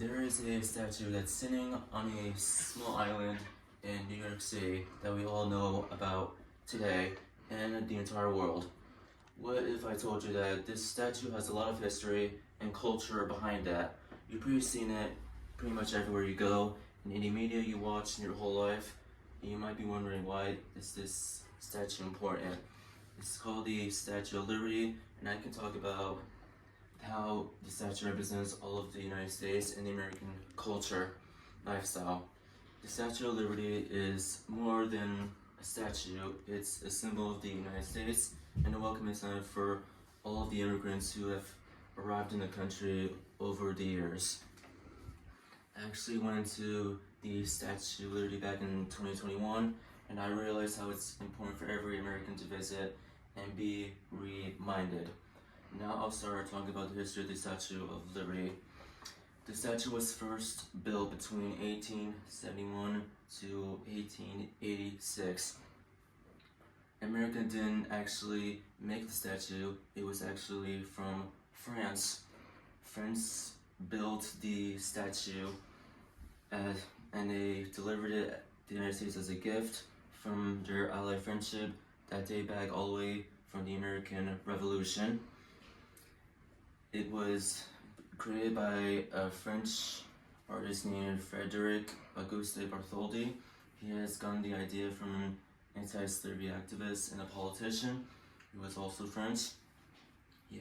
There is a statue that's sitting on a small island in New York City that we all know about today and the entire world. What if I told you that this statue has a lot of history and culture behind that? You've probably seen it pretty much everywhere you go, in any media you watch in your whole life, and you might be wondering why is this statue important. It's called the Statue of Liberty, and I can talk about how the statue represents all of the United States and the American culture, lifestyle. The Statue of Liberty is more than a statue, it's a symbol of the United States and a welcoming sign for all of the immigrants who have arrived in the country over the years. I actually went to the Statue of Liberty back in 2021, and I realized how it's important for every American to visit and be reminded. Now I'll start talking about the history of the Statue of Liberty. The statue was first built between 1871 to 1886. America didn't actually make the statue, it was actually from France. France built the statue and they delivered it to the United States as a gift from their Allied friendship that date back all the way from the American Revolution. It was created by a French artist named Frédéric Auguste Bartholdi. He has gotten the idea from an anti-slavery activist and a politician. He was also French. He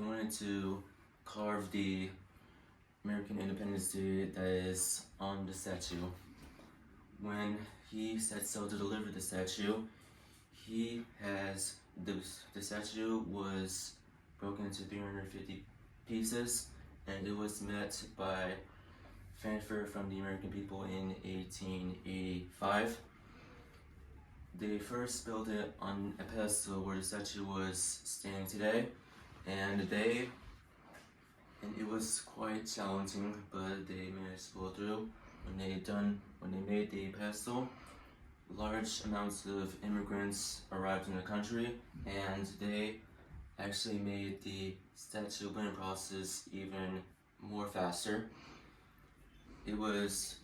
wanted to carve the American Independence Day that is on the statue. When he sets out to deliver the statue, the statue was broken into 350 pieces, and it was met by fanfare from the American people in 1885. They first built it on a pedestal where the statue was standing today, and it was quite challenging, but they managed to pull through. When they made the pedestal, large amounts of immigrants arrived in the country, and they actually made the statue building process even more faster. It was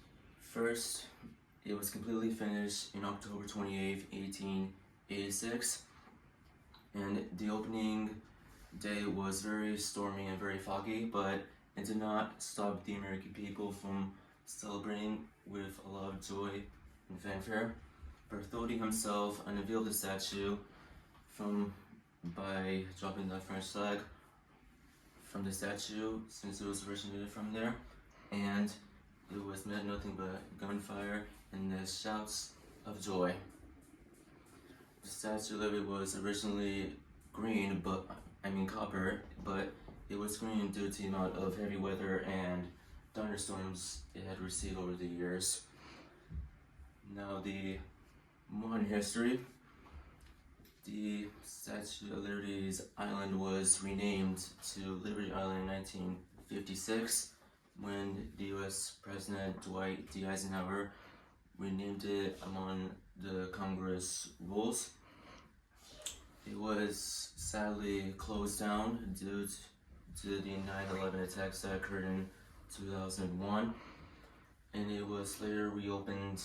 completely finished in October 28th, 1886, and the opening day was very stormy and very foggy, but it did not stop the American people from celebrating with a lot of joy and fanfare. Bartholdi himself unveiled the statue by dropping the French flag from the statue, since it was originated from there, and it was met nothing but gunfire and the shouts of joy. The Statue of Liberty was originally green, copper, but it was green due to the amount of heavy weather and thunderstorms it had received over the years. Now, the modern history. The Statue of Liberty's island was renamed to Liberty Island in 1956 when the US President Dwight D. Eisenhower renamed it among the Congress rules. It was sadly closed down due to the 9/11 attacks that occurred in 2001, and it was later reopened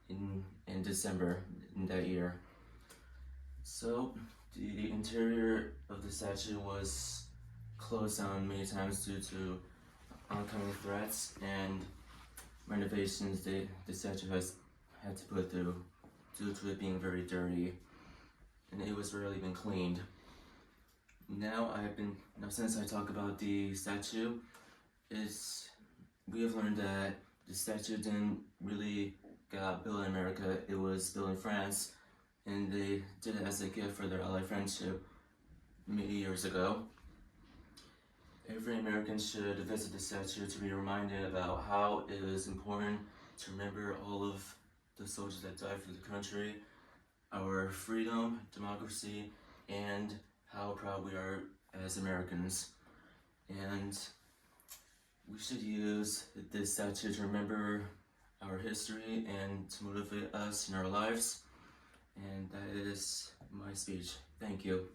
in December in that year. So, the interior of the statue was closed down many times due to oncoming threats and renovations the statue has had to put through due to it being very dirty, and it was rarely been cleaned. Now since I talk about the statue, we have learned that the statue didn't really get built in America, it was built in France, and they did it as a gift for their Allied friendship many years ago. Every American should visit the statue to be reminded about how it is important to remember all of the soldiers that died for the country, our freedom, democracy, and how proud we are as Americans. And we should use this statue to remember our history and to motivate us in our lives. And that is my speech. Thank you.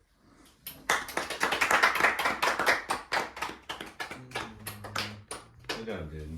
job, dude.